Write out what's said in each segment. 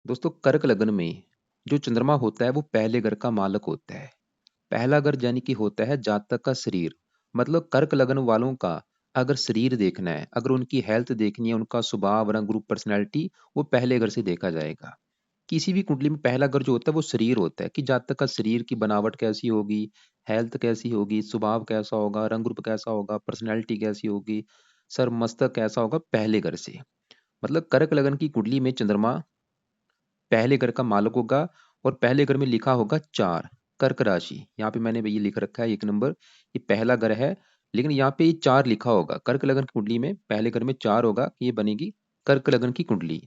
दोस्तों कर्क लग्न में जो चंद्रमा होता है वो पहले घर का मालक होता है। पहला घर यानी कि होता है जातक का शरीर। मतलब कर्क लग्न वालों का अगर शरीर देखना है, अगर उनकी हेल्थ देखनी है, उनका स्वभाव, रंग, रूप, पर्सनैलिटी, वो पहले घर से देखा जाएगा। किसी भी कुंडली में पहला घर जो होता है वो शरीर होता है कि जातक का शरीर की बनावट कैसी होगी, हेल्थ कैसी होगी, स्वभाव कैसा होगा, रंग रूप कैसा होगा, पर्सनैलिटी कैसी होगी, सर मस्तक कैसा होगा, पहले घर से। मतलब कर्क लगन की कुंडली में चंद्रमा पहले घर का मालक होगा और पहले घर में लिखा होगा 4। कर्क राशि यहाँ पे मैंने ये लिख रखा है 1 नंबर, ये पहला घर है। लेकिन यहाँ पे ये 4 लिखा होगा कर्क लगन की कुंडली में, पहले घर में 4 होगा, ये बनेगी कर्क लगन की कुंडली।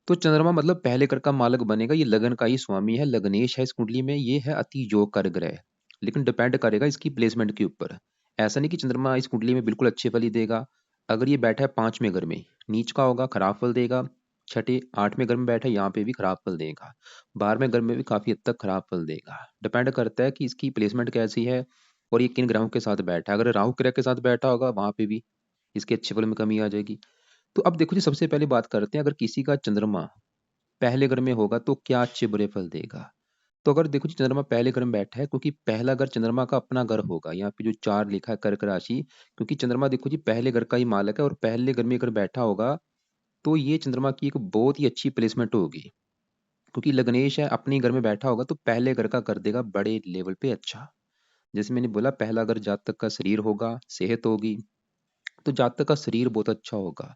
तो चंद्रमा मतलब पहले घर का मालक बनेगा, ये लगन का ही स्वामी है, लग्नेश है इस कुंडली में, ये है अति योग कर ग्रह। लेकिन डिपेंड करेगा इसकी प्लेसमेंट के ऊपर। ऐसा नहीं कि चंद्रमा इस कुंडली में बिल्कुल अच्छे फल ही देगा। अगर ये बैठा है 5वें घर में, नीच का होगा, खराब फल देगा। छठे 8वें घर में बैठा है, यहाँ पे भी खराब फल देगा। 12वें घर में भी काफी हद तक खराब फल देगा। डिपेंड करता है कि इसकी प्लेसमेंट कैसी है और ये किन ग्रहों के साथ बैठा है। अगर राहु ग्रह के साथ बैठा होगा वहां पे भी इसके अच्छे फल में कमी आ जाएगी। तो अब देखो जी, सबसे पहले बात करते हैं, अगर किसी का चंद्रमा पहले घर में होगा तो क्या अच्छे बुरे फल देगा। तो अगर देखो जी चंद्रमा पहले घर में बैठा है, क्योंकि पहला घर चंद्रमा का अपना घर होगा, यहाँ पे जो 4 लिखा है कर्क राशि, क्योंकि चंद्रमा देखो जी पहले घर का ही मालक है और पहले घर में अगर बैठा होगा तो ये चंद्रमा की एक बहुत ही अच्छी प्लेसमेंट होगी। क्योंकि लग्नेश है, अपने घर में बैठा होगा तो पहले घर का कर देगा बड़े लेवल पे अच्छा। जैसे मैंने बोला, पहला घर जातक का शरीर होगा, सेहत होगी, तो जातक का शरीर बहुत अच्छा होगा,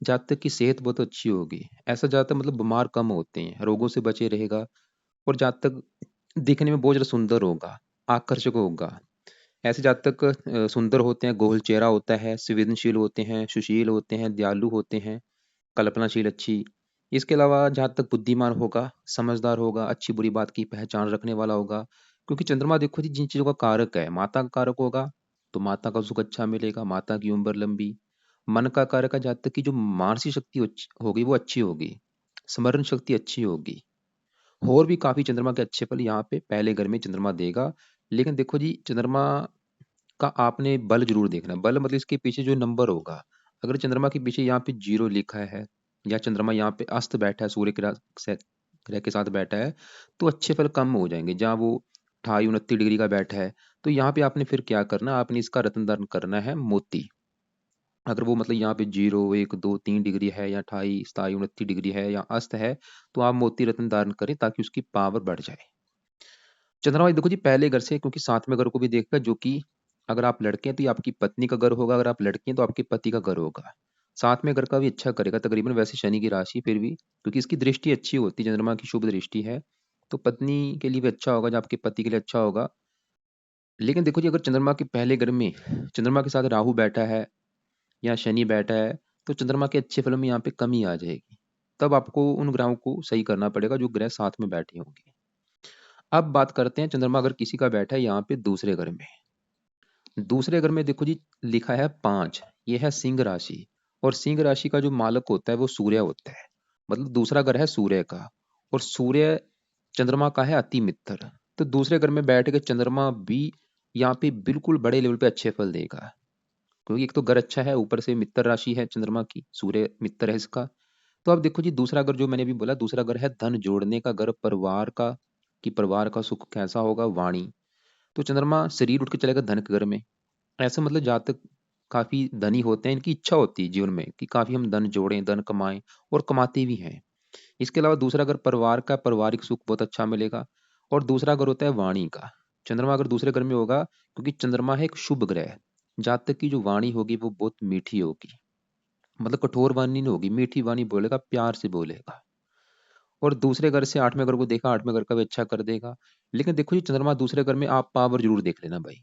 जातक की सेहत बहुत अच्छी होगी। ऐसा जातक मतलब बीमार कम होते हैं, रोगों से बचे रहेगा। और जातक दिखने में बहुत ज़्यादा सुंदर होगा, आकर्षक होगा। ऐसे जातक सुंदर होते हैं, गोल चेहरा होता है, संवेदनशील होते हैं, सुशील होते हैं, दयालु होते हैं, कल्पनाशील अच्छी। इसके अलावा जहाँ तक बुद्धिमान होगा, समझदार होगा, अच्छी बुरी बात की पहचान रखने वाला होगा। क्योंकि चंद्रमा देखो जी जिन चीज़ों का कारक है, माता का कारक होगा तो माता का सुख अच्छा मिलेगा, माता की उम्र लंबी। मन का कारक है, जहाँ तक की जो मानसिक शक्ति होगी वो अच्छी होगी, स्मरण शक्ति अच्छी होगी। और भी काफ़ी चंद्रमा के अच्छे फल यहाँ पे पहले घर में चंद्रमा देगा। लेकिन देखो जी चंद्रमा का आपने बल जरूर देखना, बल मतलब इसके पीछे जो नंबर होगा। अगर चंद्रमा के पीछे यहाँ पे 0 लिखा है, या चंद्रमा यहाँ पे अस्त बैठा है, सूर्य के ग्रह के साथ बैठा है, तो अच्छे फल कम हो जाएंगे। जहाँ वो 28-29 डिग्री का बैठा है, तो यहाँ पे आपने फिर क्या करना, आपने इसका रत्न दान करना है मोती। अगर वो मतलब यहाँ पे 0, 1, 2, 3 डिग्री है, या 28, 27, 29 डिग्री है, या अस्त है, तो आप मोती रत्न धारण करें ताकि उसकी पावर बढ़ जाए। चंद्रमा देखो जी पहले घर से, क्योंकि 7वें घर को भी देखता है, जो कि अगर आप लड़के हैं तो ये आपकी पत्नी का घर होगा, अगर आप लड़की हैं तो आपके पति का घर होगा। 7वें घर का भी अच्छा करेगा तकरीबन, वैसे शनि की राशि फिर भी, क्योंकि इसकी दृष्टि अच्छी होती है, चंद्रमा की शुभ दृष्टि है। तो पत्नी के लिए भी अच्छा होगा, जो आपके पति के लिए अच्छा होगा। लेकिन देखो जी अगर चंद्रमा के पहले घर में चंद्रमा के साथ राहु बैठा है या शनि बैठा है, तो चंद्रमा के अच्छे फलों में यहाँ पे कमी आ जाएगी। तब आपको उन ग्रहों को सही करना पड़ेगा जो ग्रह साथ में बैठे होंगे। अब बात करते हैं, चंद्रमा अगर किसी का बैठा है यहाँ पे दूसरे घर में, दूसरे घर में देखो जी लिखा है 5, ये है सिंह राशि। और सिंह राशि का जो मालक होता है वो सूर्य होता है। मतलब दूसरा घर है सूर्य का, और सूर्य चंद्रमा का है अति मित्र। तो दूसरे घर में बैठ के चंद्रमा भी यहाँ पे बिल्कुल बड़े लेवल पे अच्छे फल देगा। क्योंकि एक तो घर अच्छा है, ऊपर से मित्र राशि है चंद्रमा की, सूर्य मित्र है इसका। तो अब देखो जी दूसरा घर जो मैंने भी बोला, दूसरा घर है धन जोड़ने का घर, परिवार का, कि परिवार का सुख कैसा होगा, वाणी। तो चंद्रमा शरीर उठ के चलेगा धन के घर में। ऐसा मतलब जातक काफी धनी होते हैं, इनकी इच्छा होती है जीवन में कि काफी हम धन जोड़ें, धन कमाएं, और कमाते भी हैं। इसके अलावा दूसरा घर परिवार का, पारिवारिक सुख बहुत अच्छा मिलेगा। और दूसरा घर होता है वाणी का। चंद्रमा अगर दूसरे घर में होगा, क्योंकि चंद्रमा है एक शुभ ग्रह, जातक की जो वाणी होगी वो बहुत मीठी होगी। मतलब कठोर वाणी नहीं होगी, मीठी वाणी बोलेगा, प्यार से बोलेगा। और दूसरे घर से 8वें घर को देखा, 8वें घर का भी अच्छा कर देगा। लेकिन देखो जी चंद्रमा दूसरे घर में आप पावर जरूर देख लेना भाई।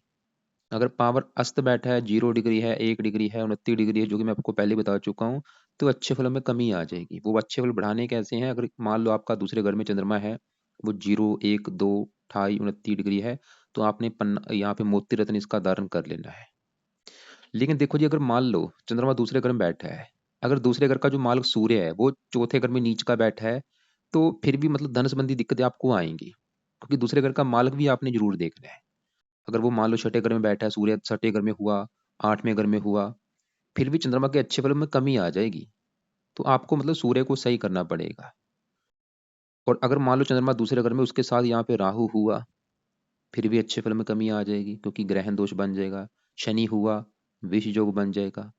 अगर पावर अस्त बैठा है, 0 डिग्री है, 1 डिग्री है, 29 डिग्री है, जो कि मैं आपको पहले बता चुका हूँ, तो अच्छे फलों में कमी आ जाएगी। वो अच्छे फल बढ़ाने कैसे हैं, अगर मान लो आपका दूसरे घर में चंद्रमा है, वो 0, 1, 2, 28, 29 डिग्री है, तो आपने पन्ना यहाँ पे मोती रत्न इसका धारण कर लेना है। लेकिन देखो जी अगर मान लो चंद्रमा दूसरे घर में बैठा है, अगर दूसरे घर का जो मालिक सूर्य है वो चौथे घर में नीच का बैठा है, तो फिर भी मतलब धन संबंधी दिक्कतें आपको आएंगी, क्योंकि दूसरे घर का मालिक भी आपने जरूर देखना है। अगर वो मान लो छठे घर में बैठा है, सूर्य छठे घर में हुआ, 8वें घर में हुआ, फिर भी चंद्रमा के अच्छे फलों में कमी आ जाएगी। तो आपको मतलब सूर्य को सही करना पड़ेगा। और अगर मान लो चंद्रमा दूसरे घर में उसके साथ यहाँ पे राहु हुआ, फिर भी अच्छे फल में कमी आ जाएगी क्योंकि ग्रहण दोष बन जाएगा। शनि हुआ, विष योग बन जाएगा।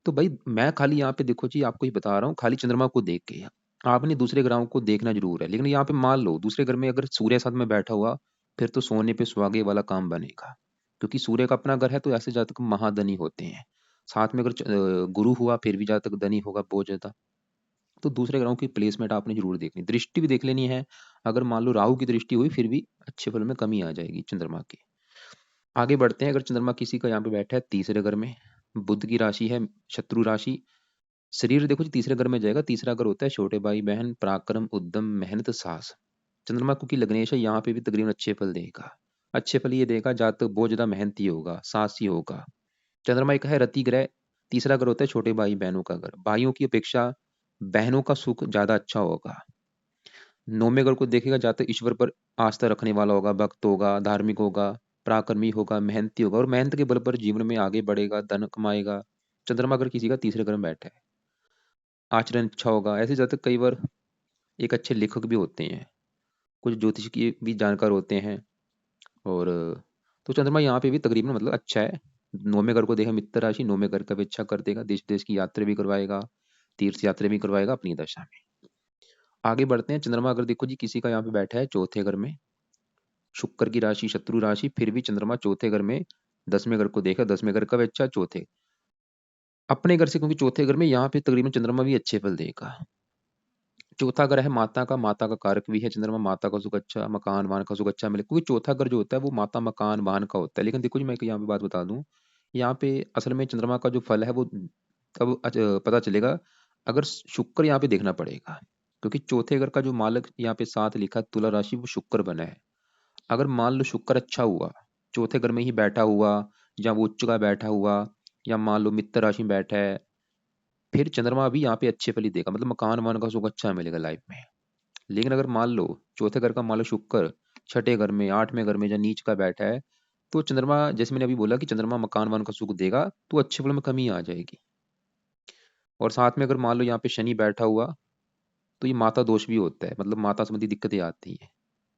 तो भाई मैं खाली यहाँ पे देखो जी, आपको ही बता रहा हूँ, खाली चंद्रमा को देख के आपने दूसरे ग्रहों को देखना जरूर है। लेकिन यहाँ पे मान लो दूसरे घर में अगर सूर्य साथ में बैठा हुआ, फिर तो सोने पे सुहागे वाला काम बनेगा, क्योंकि सूर्य का अपना घर है, तो ऐसे जातक महाधनी होते हैं। साथ में अगर गुरु हुआ, फिर भी जातक धनी होगा बहुत ज्यादा। तो दूसरे ग्रहों की प्लेसमेंट आपने जरूर देखनी, दृष्टि भी देख लेनी है। अगर मान लो राहु की दृष्टि हुई, फिर भी अच्छे फल में कमी आ जाएगी चंद्रमा की। आगे बढ़ते हैं। अगर चंद्रमा किसी का यहाँ पे बैठा है तीसरे घर में, बुध की राशि है शत्रु राशि, शरीर देखो जी तीसरे घर में जाएगा। तीसरा घर होता है छोटे भाई बहन, पराक्रम, उद्यम, मेहनत, साहस। चंद्रमा क्योंकि लग्नेश है, यहाँ पे भी तकरीबन अच्छे फल देगा। अच्छे फल ये देगा, जातक बहुत ज्यादा मेहनती होगा, साहसी होगा। चंद्रमा एक है रति ग्रह। तीसरा घर होता है छोटे भाई बहनों का घर, भाइयों की अपेक्षा बहनों का सुख ज्यादा अच्छा होगा। नौवें घर को देखेगा, जातक ईश्वर पर आस्था रखने वाला होगा, भक्त होगा, धार्मिक होगा, पराक्रमी होगा, मेहनती होगा, और मेहनत के बल पर जीवन में आगे बढ़ेगा, धन कमाएगा। चंद्रमा अगर किसी का तीसरे घर में बैठा है, आचरण अच्छा होगा। ऐसे जातक कई बार एक अच्छे लेखक भी होते हैं, कुछ ज्योतिष की भी जानकार होते हैं। और तो चंद्रमा यहाँ पे भी तकरीबन मतलब अच्छा है। नौवें घर को देखा मित्र राशि, नौवें घर का भी अच्छा कर देगा, देश देश की यात्रा भी करवाएगा, तीर्थ यात्रा भी करवाएगा अपनी दशा में। आगे बढ़ते हैं। चंद्रमा अगर देखो जी किसी का यहाँ पे बैठा है चौथे घर में, शुक्र की राशि शत्रु राशि, फिर भी चंद्रमा चौथे घर में, 10वें घर को देखा, 10वें घर का भी अच्छा, चौथे अपने घर से, क्योंकि चौथे घर में यहाँ पे तकरीबन चंद्रमा भी अच्छे फल देगा। चौथा घर है माता का, माता का कारक भी है चंद्रमा, माता का सुख अच्छा, मकान वाहन का सुख अच्छा मिले, क्योंकि चौथा घर जो होता है वो माता मकान वाहन का होता है। लेकिन देखो जी मैं यहाँ पे बात बता दूं, यहाँ पे असल में चंद्रमा का जो फल है वो तब पता चलेगा अगर शुक्र यहाँ पे देखना पड़ेगा, क्योंकि चौथे घर का जो मालक यहाँ पे साथ लिखा है, तुला राशि, वो शुक्र बना है। अगर मान लो शुक्र अच्छा हुआ, चौथे घर में ही बैठा हुआ, या वो उच्च का बैठा हुआ, या मान लो मित्र राशि में बैठा है, फिर चंद्रमा भी यहाँ पे अच्छे फल ही देगा, मतलब मकान वाहन का सुख अच्छा मिलेगा लाइफ में। लेकिन अगर मान लो चौथे घर का मान लो शुक्र छठे घर में, आठवें घर में या नीच का बैठा है, तो चंद्रमा, जैसे मैंने अभी बोला कि चंद्रमा मकान वाहन का सुख देगा, तो अच्छे फल में कमी आ जाएगी। और साथ में अगर मान लो यहाँ पे शनि बैठा हुआ, तो ये माता दोष भी होता है, मतलब माता संबंधी दिक्कतें आती हैं।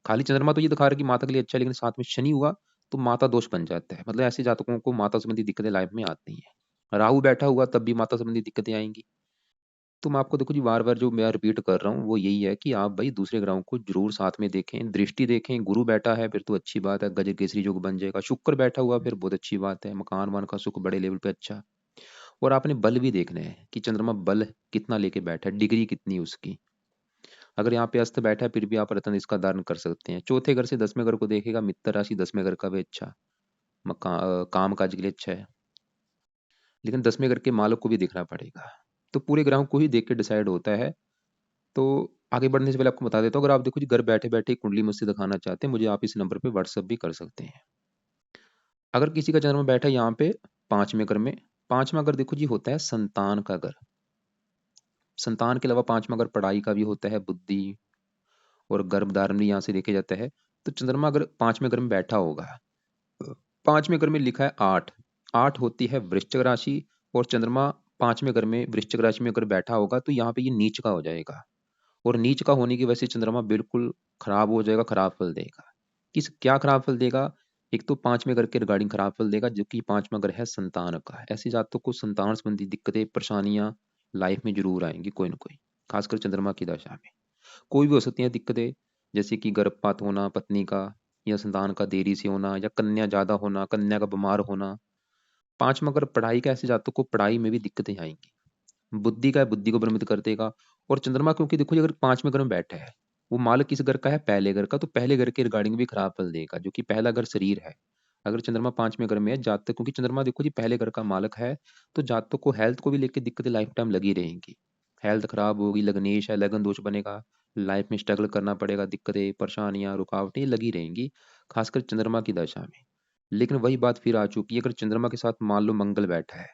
खाली चंद्रमा तो ये दिखा रहा है कि माता के लिए अच्छा है, लेकिन साथ में शनि हुआ तो माता दोष बन जाता है, मतलब ऐसे जातकों को माता संबंधी दिक्कतें लाइफ में आती हैं। राहु बैठा हुआ तब भी माता संबंधी दिक्कतें आएंगी। तो मैं आपको देखो जी बार बार जो मैं रिपीट कर रहा हूँ वो यही है कि आप भाई दूसरे ग्रहों को जरूर साथ में देखें, दृष्टि देखें। गुरु बैठा है फिर तो अच्छी बात है, गजर केसरी योग बन जाएगा। शुक्र बैठा हुआ फिर बहुत अच्छी बात है, मकान वन का सुख बड़े लेवल पे अच्छा। और आपने बल भी देखना है कि चंद्रमा बल कितना लेके बैठा है, डिग्री कितनी है उसकी। अगर यहाँ पे अस्त बैठा है फिर भी आप रत्न इसका धारण कर सकते हैं। चौथे घर से 10वें घर को देखेगा मित्र राशि, 10वें घर का भी अच्छा, काम काज के लिए अच्छा है। लेकिन 10वें घर के मालक को भी देखना पड़ेगा। तो पूरे ग्रहों को ही देख के डिसाइड होता है। तो आगे बढ़ने से पहले आपको बता देता हूँ, अगर आप देखो जी घर बैठे बैठे कुंडली मुझसे दिखाना चाहते हैं, मुझे आप इस नंबर पे व्हाट्सअप भी कर सकते हैं। अगर किसी का जन्म बैठा है यहाँ पे पांचवें घर में, पांचवा घर देखो जी होता है संतान का घर। संतान के अलावा पांचवा घर पढ़ाई का भी होता है, बुद्धि और गर्भ धारण भी यहाँ से देखे जाता है। तो चंद्रमा अगर पांचवें घर में बैठा होगा, पांचवें घर में लिखा है आठ, आठ होती है वृश्चिक राशि, और चंद्रमा पांचवें घर में वृश्चिक राशि में अगर बैठा होगा तो यहाँ पे ये नीच का हो जाएगा। और नीच का होने की वजह से चंद्रमा बिल्कुल खराब हो जाएगा, खराब फल देगा। किस क्या खराब फल देगा? एक तो पांचवें घर के रिगार्डिंग खराब फल देगा, जो कि पांचवा घर है संतान का। ऐसे जातकों को संतान संबंधी दिक्कतें परेशानियां लाइफ में जरूर आएंगी कोई ना कोई, खासकर चंद्रमा की दशा में। कोई भी हो सकती हैं दिक्कतें, जैसे कि गर्भपात होना पत्नी का, या संतान का देरी से होना, या कन्या ज्यादा होना, कन्या का बीमार होना। पांचवा घर पढ़ाई का, ऐसे जातकों को पढ़ाई में भी दिक्कतें आएंगी। बुद्धि का है, बुद्धि को भ्रमित कर देगा। और चंद्रमा क्योंकि देखो जी अगर पांचवें घर में बैठा है, वो मालक किस घर का है? पहले घर का, तो पहले घर के रिगार्डिंग भी खराब फल देगा, जो कि पहला घर शरीर है। अगर चंद्रमा पांचवें घर में है, जातक क्योंकि चंद्रमा देखो जी पहले घर का मालक है, तो जातक को हेल्थ को भी लेकर दिक्कतें लाइफ टाइम लगी रहेंगी। हेल्थ खराब होगी, लग्नेश है, लगन दोष बनेगा, लाइफ में स्ट्रगल करना पड़ेगा, दिक्कतें परेशानियां रुकावटें लगी रहेंगी, खासकर चंद्रमा की दशा में। लेकिन वही बात फिर आ चुकी है, अगर चंद्रमा के साथ मान लो मंगल बैठा है,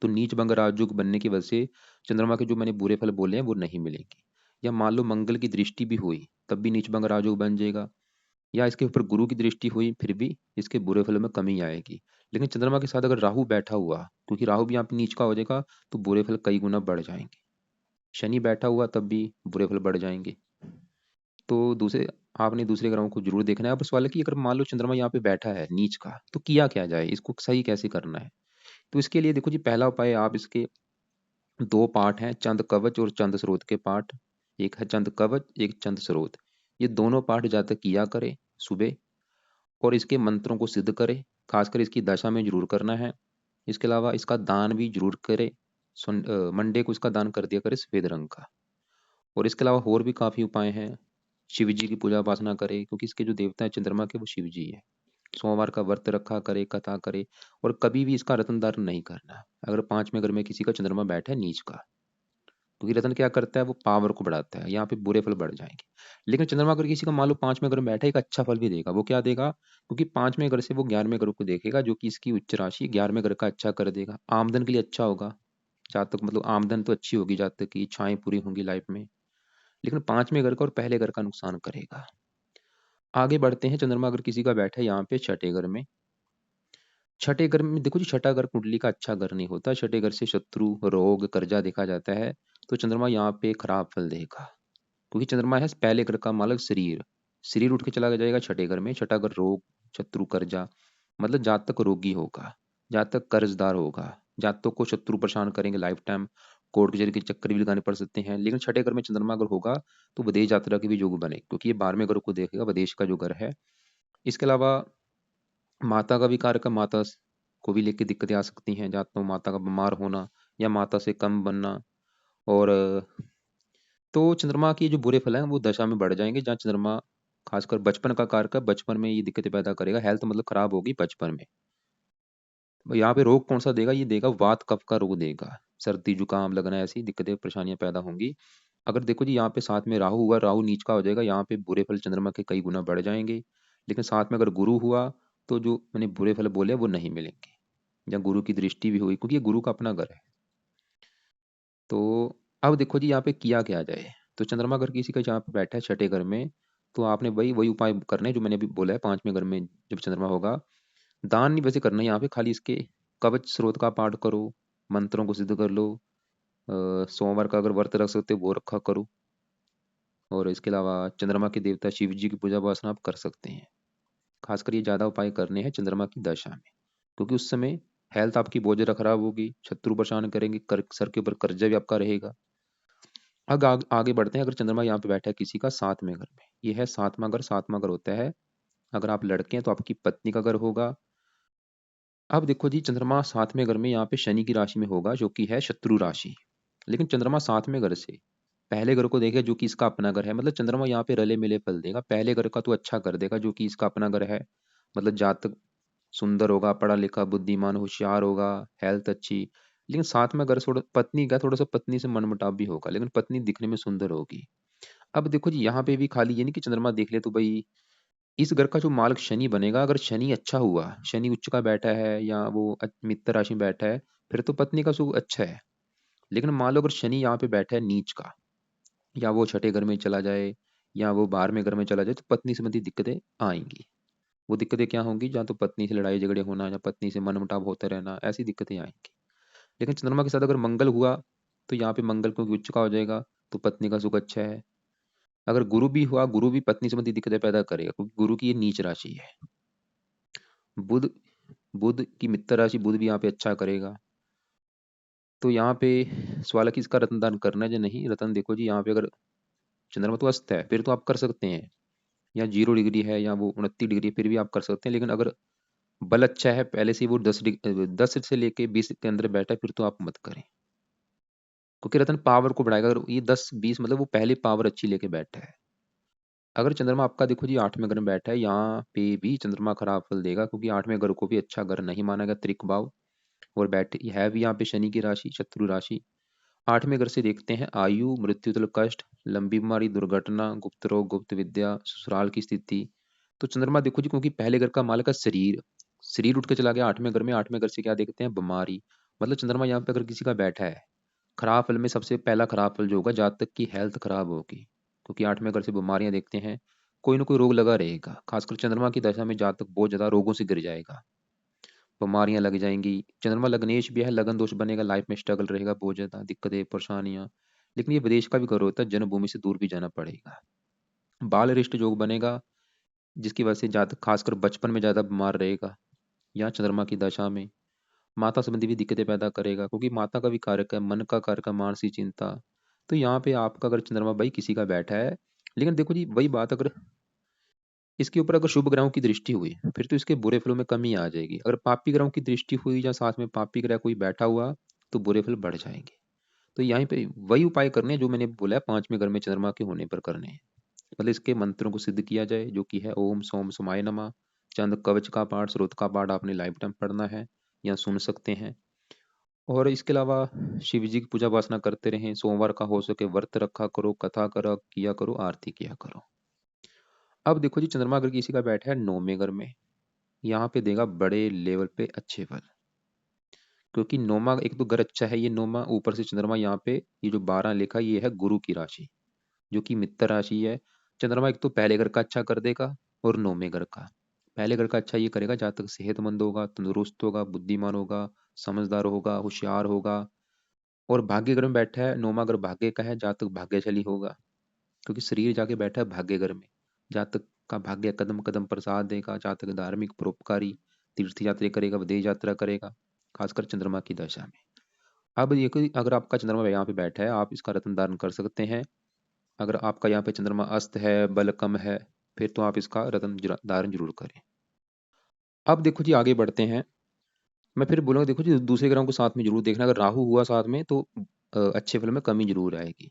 तो नीच भंग राजयोग बनने की वजह से चंद्रमा के जो मैंने बुरे फल बोले हैं वो नहीं मिलेंगे। या मान लो मंगल की दृष्टि भी हुई तब भी नीच भंग राजयोग बन जाएगा। या इसके ऊपर गुरु की दृष्टि हुई फिर भी इसके बुरे फलों में कमी आएगी। लेकिन चंद्रमा के साथ अगर राहु बैठा हुआ, क्योंकि राहु भी यहाँ पे नीच का हो जाएगा, तो बुरे फल कई गुना बढ़ जाएंगे। शनि बैठा हुआ तब भी बुरे फल बढ़ जाएंगे। तो दूसरे आपने दूसरे ग्रहों को ज़रूर देखना है। अब सवाल है कि अगर मान लो चंद्रमा यहाँ पे बैठा है नीच का, तो किया क्या जाए? इसको सही कैसे करना है? तो इसके लिए देखो जी, पहला उपाय आप इसके 2 पार्ट हैं, चंद कवच और चंद स्रोत के पार्ट। एक है चंद कवच, एक चंद स्रोत। ये दोनों पाठ जातक किया करें सुबह, और इसके मंत्रों को सिद्ध करें, खासकर इसकी दशा में ज़रूर करना है। इसके अलावा इसका दान भी ज़रूर करें। मंडे को इसका दान कर दिया करें सफ़ेद रंग का। और इसके अलावा और भी काफ़ी उपाय हैं। शिव जी की पूजा उपासना करे, क्योंकि इसके जो देवता है चंद्रमा के, वो शिव जी है। सोमवार का व्रत रखा करे, कथा करे, और कभी भी इसका रत्न दान नहीं करना अगर 5वें घर में किसी का चंद्रमा बैठा है नीच का। क्योंकि रत्न क्या करता है, वो पावर को बढ़ाता है, यहाँ पे बुरे फल बढ़ जाएंगे। लेकिन चंद्रमा अगर किसी का मान लो 5वें घर में बैठा है, एक अच्छा फल भी देगा। वो क्या देगा? क्योंकि 5वें घर से वो 11वें घर को देखेगा, जो कि इसकी उच्च राशि 11वें घर का अच्छा कर देगा। आमदन के लिए अच्छा होगा। जातक मतलब आमदन तो अच्छी होगी, जातक की इच्छाएं पूरी होंगी लाइफ में। लेकिन 5वें घर का और पहले घर का नुकसान करेगा। आगे बढ़ते हैं। चंद्रमा अगर किसी का बैठा है यहाँ पे छठे घर में, छठे घर में देखो जी, छठा घर कुंडली का अच्छा घर नहीं होता। छठे घर से शत्रु, रोग, कर्जा देखा जाता है। तो चंद्रमा यहाँ पे खराब फल देगा, क्योंकि चंद्रमा है पहले घर का मालक शरीर। शरीर उठ के चला जाएगा छठे घर में। छठा घर रोग, शत्रु, कर्जा, मतलब जातक रोगी होगा, जातक कर्जदार होगा, जातक को शत्रु परेशान करेंगे लाइफ टाइम। कोर्ट कचहरी के चक्कर भी लगाने पड़ सकते हैं। लेकिन छठे घर में चंद्रमा अगर होगा, तो विदेश यात्रा के भी योग बने, क्योंकि ये 12वें घर को देखेगा, विदेश का जो घर है। इसके अलावा माता का भी कारक है। को भी लेके दिक्कतें आ सकती हैं, या तो माता का बीमार होना, या माता से कम बनना। और तो चंद्रमा के जो बुरे फल हैं वो दशा में बढ़ जाएंगे, जहाँ चंद्रमा खासकर बचपन का कारक है। बचपन में ये दिक्कतें पैदा करेगा, हेल्थ मतलब खराब होगी बचपन में। यहाँ पे रोग कौन सा देगा? ये देगा वात कफ का रोग देगा। सर्दी जुकाम लगना, ऐसी दिक्कतें परेशानियां पैदा होंगी। अगर देखो जी, यहाँ पे साथ में राहु हुआ, राहु नीच का हो जाएगा, यहाँ पे बुरे फल चंद्रमा के कई गुना बढ़ जाएंगे। लेकिन साथ में अगर गुरु हुआ, तो जो मैंने बुरे फल बोले वो नहीं मिलेंगे। या गुरु की दृष्टि भी हुई, क्योंकि ये गुरु का अपना घर है। तो अब देखो जी, यहाँ पे किया क्या जाए? तो चंद्रमा अगर किसी का यहाँ पे बैठा है छठे घर में, तो आपने वही वही उपाय करने हैं जो मैंने अभी बोला है। 5वें घर में जब चंद्रमा होगा, दान नहीं वैसे करना है यहाँ पे, खाली इसके कवच स्रोत का पाठ करो, मंत्रों को सिद्ध कर लो। सोमवार का अगर व्रत रख सकते हो वो रखा करो। और इसके अलावा चंद्रमा के देवता शिव जी की पूजा उपासना आप कर सकते हैं। खासकर ये ज़्यादा उपाय करने हैं चंद्रमा की दशा में, क्योंकि उस समय हेल्थ आपकी बहुत ज़्यादा खराब होगी, शत्रु परेशान करेंगे, सर के ऊपर कर्जा भी आपका रहेगा। अब आगे बढ़ते हैं। अगर चंद्रमा यहाँ पे बैठा है किसी का 7वें घर में, ये है 7वां घर। 7वां घर होता है, अगर आप लड़के हैं तो आपकी पत्नी का घर होगा। अब देखो जी, चंद्रमा 7वें घर में यहाँ पे शनि की राशि में होगा, जो कि है शत्रु राशि। लेकिन चंद्रमा 7वें घर से पहले घर को देखेगा, जो कि इसका अपना घर है। मतलब चंद्रमा यहाँ पे रले मिले फल देगा। पहले घर का तो अच्छा कर देगा, जो कि इसका अपना घर है। मतलब जातक सुंदर होगा, पढ़ा लिखा, बुद्धिमान, होशियार होगा, हेल्थ अच्छी। लेकिन 7वां घर थोड़ा पत्नी का, थोड़ा सा पत्नी से मनमुटाव भी होगा, लेकिन पत्नी दिखने में सुंदर होगी। अब देखो जी, यहाँ पे भी खाली ये नहीं कि चंद्रमा देख ले तो भाई, इस घर का जो मालक शनि बनेगा, अगर शनि अच्छा हुआ, शनि उच्च का बैठा है या वो मित्र राशि में बैठा है, फिर तो पत्नी का सुख अच्छा है। लेकिन मान लो अगर शनि यहाँ पे बैठा है नीच का, या वो छठे घर में चला जाए, या वो 12वें घर में चला जाए, तो पत्नी संबंधी दिक्कतें आएंगी। वो दिक्कतें क्या होंगी? जहाँ तो पत्नी से लड़ाई झगड़े होना, या पत्नी से मनमुटाव होता रहना, ऐसी दिक्कतें आएंगी। लेकिन चंद्रमा के साथ अगर मंगल हुआ, तो यहाँ पे मंगल क्योंकि उच्च का हो जाएगा, तो पत्नी का सुख अच्छा है। अगर गुरु भी हुआ, गुरु भी पत्नी संबंधी दिक्कतें पैदा करेगा, क्योंकि गुरु की ये नीच राशि है। बुध बुध की मित्र राशि, बुध भी यहाँ पे अच्छा करेगा। तो यहाँ पे सवाल है कि इसका रत्न दान करना है या नहीं। रत्न देखो जी, यहाँ पे अगर चंद्रमा तो अस्त है, फिर तो आप कर सकते हैं। या 0 डिग्री है, या वो 29 डिग्री, फिर भी आप कर सकते हैं। लेकिन अगर बल अच्छा है पहले से ही, वो 10 से लेके 20 के अंदर बैठा है, फिर तो आप मत करें। क्योंकि रत्न पावर को बढ़ाएगा। अगर ये 10-20 मतलब वो पहले पावर अच्छी लेके बैठा है। अगर चंद्रमा आपका देखो जी 8वें घर में बैठा है, यहाँ पे भी चंद्रमा खराब फल देगा, क्योंकि 8वें घर को भी अच्छा घर नहीं माना गया, त्रिक भाव। और बैठे है भी यहाँ पे शनि की राशि, शत्रु राशि। 8वें घर से देखते हैं आयु, मृत्यु तल, कष्ट, लंबी बीमारी, दुर्घटना, गुप्त रोग, गुप्त विद्या, ससुराल की स्थिति। तो चंद्रमा देखो जी, क्योंकि पहले घर का मालक है शरीर, शरीर उठ के चला गया 8वें घर में। 8वें घर से क्या देखते हैं? बीमारी। मतलब चंद्रमा यहाँ पे अगर किसी का बैठा है, खराब फल में सबसे पहला खराब फल जो होगा, जातक की हेल्थ खराब होगी, क्योंकि 8वें घर से बीमारियां देखते हैं। कोई ना कोई रोग लगा रहेगा। खासकर चंद्रमा की दशा में जातक बहुत ज्यादा रोगों से गिर जाएगा, बीमारियां लग जाएंगी। चंद्रमा लग्नेश भी है, लगन दोष बनेगा, लाइफ में स्ट्रगल रहेगा, बहुत ज्यादा दिक्कतें परेशानियां। लेकिन ये विदेश का भी घर होता है, जन्मभूमि से दूर भी जाना पड़ेगा। बाल रिष्ट योग बनेगा, जिसकी वजह से ज़्यादा खासकर बचपन में ज़्यादा बीमार रहेगा, या चंद्रमा की दशा में माता संबंधी भी दिक्कतें पैदा करेगा, क्योंकि माता का भी कारक है, मन का कारक है, मानसिक चिंता। तो यहाँ पे आपका अगर चंद्रमा भाई किसी का बैठा है, लेकिन देखो जी वही बात, अगर इसके ऊपर अगर शुभ ग्रहों की दृष्टि हुई फिर तो इसके बुरे फलों में कमी आ जाएगी। अगर पापी ग्रहों की दृष्टि हुई या साथ में पापी ग्रह कोई बैठा हुआ तो बुरे फल बढ़ जाएंगे। तो यहीं पे वही उपाय करने हैं जो मैंने बोला है, पांचवें घर में चंद्रमा के होने पर करने हैं। मतलब इसके मंत्रों को सिद्ध किया जाए, जो कि है ओम सोम सोमाय नमः। चंद कवच का पाठ, स्रोत का पाठ आपने लाइफ टाइम पढ़ना है या सुन सकते हैं। और इसके अलावा शिव जी की पूजा उपासना करते रहें, सोमवार का हो सके व्रत रखा करो, कथा करा किया करो, आरती किया करो। अब देखो जी, चंद्रमा अगर किसी का बैठा है नौवें घर में, यहाँ पे देगा बड़े लेवल पे अच्छे फल। क्योंकि नौमा एक तो घर अच्छा है, ये नौमा ऊपर से चंद्रमा यहाँ पे, ये जो 12 लिखा ये है गुरु की राशि, जो कि मित्र राशि है। चंद्रमा एक तो पहले घर का अच्छा कर देगा और नौवें घर का। पहले घर का अच्छा ये करेगा, जातक सेहतमंद होगा, तंदुरुस्त होगा, बुद्धिमान होगा, समझदार होगा, होशियार होगा। और भाग्य घर में बैठा है, नौमा घर भाग्य का है, जातक भाग्यशाली होगा, क्योंकि शरीर जाके बैठा है भाग्य घर में। जातक का भाग्य कदम कदम प्रसाद देगा, जातक धार्मिक परोपकारी, तीर्थ यात्रा करेगा, विदेश यात्रा करेगा, खासकर चंद्रमा की दशा में। अब ये कोई अगर आपका चंद्रमा यहाँ पे बैठा है, आप इसका रत्न धारण कर सकते हैं। अगर आपका यहाँ पे चंद्रमा अस्त है, बल कम है, फिर तो आप इसका रत्न धारण जरूर करें। अब देखो जी आगे बढ़ते हैं। मैं फिर बोलूँगा, देखो जी दूसरे ग्रहों को साथ में जरूर देखना। अगर राहु हुआ साथ में तो अच्छे फल में कमी जरूर आएगी।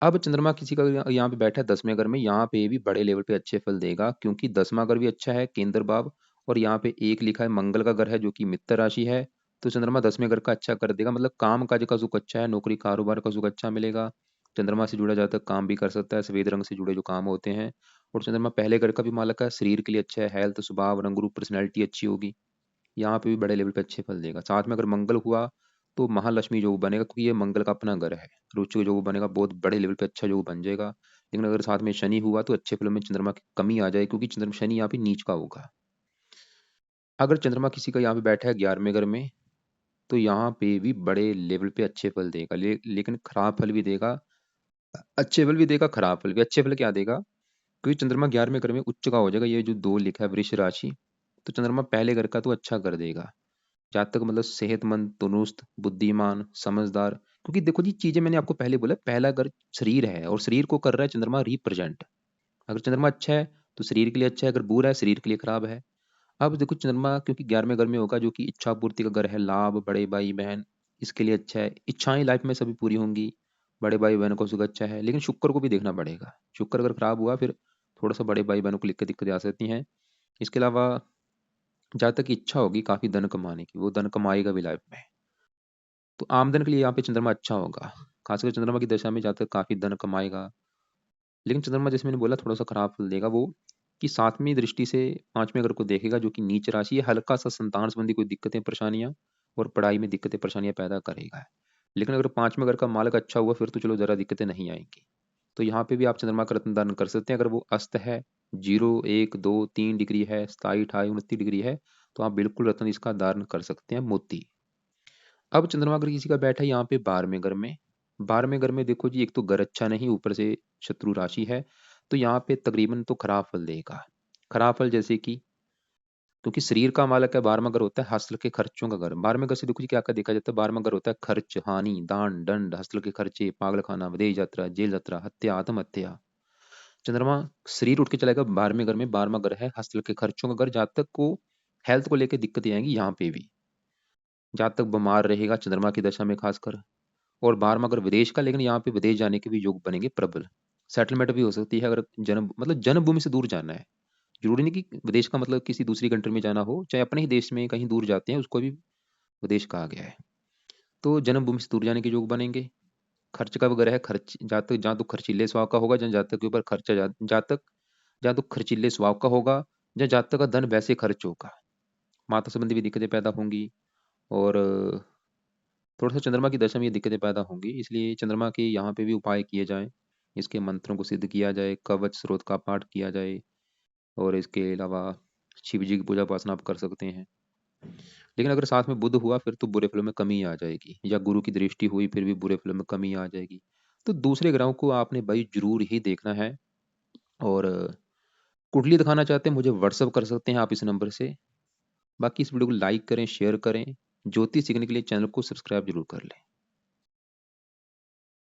अब चंद्रमा किसी का यहाँ पे बैठा है 10वें घर में, यहाँ पे भी बड़े लेवल पे अच्छे फल देगा, क्योंकि 10वां घर भी अच्छा है, केंद्र भाव। और यहाँ पे एक लिखा है मंगल का घर है, जो कि मित्र राशि है। तो चंद्रमा 10वें घर का अच्छा कर देगा, मतलब काम काज का सुख अच्छा है, नौकरी कारोबार का सुख अच्छा मिलेगा। चंद्रमा से जुड़ा जाता काम भी कर सकता है, सफेद रंग से जुड़े जो काम होते हैं। और चंद्रमा पहले घर का भी मालक है, शरीर के लिए अच्छा है, हेल्थ, स्वभाव, रंग रूप, पर्सनैलिटी अच्छी होगी। यहाँ पे भी बड़े लेवल पे अच्छे फल देगा। साथ में अगर मंगल हुआ तो महालक्ष्मी योग बनेगा, क्योंकि ये मंगल का अपना घर है। रुचि योग बनेगा, बहुत बड़े लेवल पे अच्छा योग बन जाएगा। लेकिन अगर साथ में शनि हुआ तो अच्छे फलों में चंद्रमा की कमी आ जाए, क्योंकि चंद्रमा शनि यहाँ पे नीच का होगा। अगर चंद्रमा किसी का यहाँ पे बैठा है 11वें घर में, तो यहाँ पे भी बड़े लेवल पे अच्छे फल देगा, लेकिन खराब फल भी देगा। अच्छे फल भी देगा, खराब फल भी। अच्छे फल क्या देगा, क्योंकि चंद्रमा 11वें घर में उच्च का हो जाएगा, ये जो दो लिखा है वृष राशि। तो चंद्रमा पहले घर का तो अच्छा कर देगा, जातक मतलब सेहतमंद, तंदुरुस्त, बुद्धिमान, समझदार। क्योंकि देखो जी चीजें मैंने आपको पहले बोला, पहला घर शरीर है और शरीर को कर रहा है चंद्रमा रिप्रेजेंट। अगर चंद्रमा अच्छा है तो शरीर के लिए अच्छा है, अगर बुरा है शरीर के लिए खराब है। अब देखो चंद्रमा क्योंकि 11वें घर में होगा, जो कि इच्छा पूर्ति का घर है, लाभ, बड़े भाई बहन, इसके लिए अच्छा है। इच्छाएं लाइफ में सभी पूरी होंगी, बड़े भाई बहनों को सुख अच्छा है। लेकिन शुक्र को भी देखना पड़ेगा, शुक्र अगर खराब हुआ फिर थोड़ा सा बड़े भाई बहनों को लिख दिक्कतें आ सकती हैं। इसके अलावा जहाँ तक इच्छा होगी काफी धन कमाने की, वो धन कमाएगा भी लाइफ में। तो आमदन के लिए यहाँ पे चंद्रमा अच्छा होगा, खासकर चंद्रमा की दशा में जाकर काफी धन कमाएगा। लेकिन चंद्रमा जैसे मैंने बोला थोड़ा सा खराब फल देगा वो, कि सातवीं दृष्टि से पांचवें घर को देखेगा, जो कि नीच राशि है। हल्का सा संतान संबंधी कोई दिक्कतें परेशानियां और पढ़ाई में दिक्कतें परेशानियां पैदा करेगा। लेकिन अगर पांचवें घर का मालक अच्छा हुआ फिर तो चलो जरा दिक्कतें नहीं आएंगी। तो यहाँ पे भी आप चंद्रमा का रत्न दान कर सकते हैं। अगर वो अस्त है, 0, 1, 2, 3 डिग्री है, 27, 28, 29 डिग्री है, तो आप बिल्कुल रत्न इसका धारण कर सकते हैं, मोती। अब चंद्रमा अगर किसी का बैठा है यहाँ पे 12वें घर में, 12वें घर में देखो जी एक तो घर अच्छा नहीं, ऊपर से शत्रु राशि है। तो यहाँ पे तकरीबन तो खराब फल देगा। खराब फल जैसे कि, क्योंकि शरीर का मालक है, 12वां घर होता है हस्तल के खर्चों का घर। 12वें घर से देखो जी क्या क्या देखा जाता है, 12वां घर होता है खर्च, हानि, दान, दंड, हस्तल के खर्चे, पागल खाना, विदेश यात्रा, जेल यात्रा, हत्या, आत्महत्या। चंद्रमा शरीर उठ के चलेगा 12वें घर में, 12वां घर है हस्तल के खर्चों का घर। जातक को हेल्थ को लेकर दिक्कतें आएंगी यहाँ पे भी, जातक बीमार रहेगा चंद्रमा की दशा में खासकर। और 12वां अगर विदेश का, लेकिन यहाँ पे विदेश जाने के भी योग बनेंगे प्रबल। सेटलमेंट भी हो सकती है, अगर जन्म मतलब जन्मभूमि से दूर जाना है। जरूरी नहीं कि विदेश का मतलब किसी दूसरी कंट्री में जाना हो, चाहे अपने ही देश में कहीं दूर जाते हैं उसको भी विदेश कहा गया है। तो जन्मभूमि से दूर जाने के योग बनेंगे। खर्च का वगैरह है, खर्च जातक जहाँ तो खर्चीले स्वभाव का होगा, जहाँ जातक के ऊपर खर्चा जातक जहाँ तो खर्चीले स्वभाव का होगा, जहाँ जातक का धन वैसे खर्च होगा, माता संबंधी भी दिक्कतें पैदा होंगी। और थोड़ा सा चंद्रमा की दशा में ये दिक्कतें पैदा होंगी, इसलिए चंद्रमा के यहाँ पे भी उपाय किए जाएं। इसके मंत्रों को सिद्ध किया जाए, कवच स्रोत का पाठ किया जाए। और इसके अलावा शिव जी की पूजा उपासना आप कर सकते हैं। लेकिन अगर साथ में बुध हुआ फिर तो बुरे फलों में कमी आ जाएगी, या गुरु की दृष्टि हुई फिर भी बुरे फलों में कमी आ जाएगी। तो दूसरे ग्रहों को आपने भाई जरूर ही देखना है। और कुंडली दिखाना चाहते हैं मुझे व्हाट्सअप कर सकते हैं आप इस नंबर से। बाकी इस वीडियो को लाइक करें, शेयर करें। ज्योतिष सीखने के लिए चैनल को सब्सक्राइब जरूर कर लें।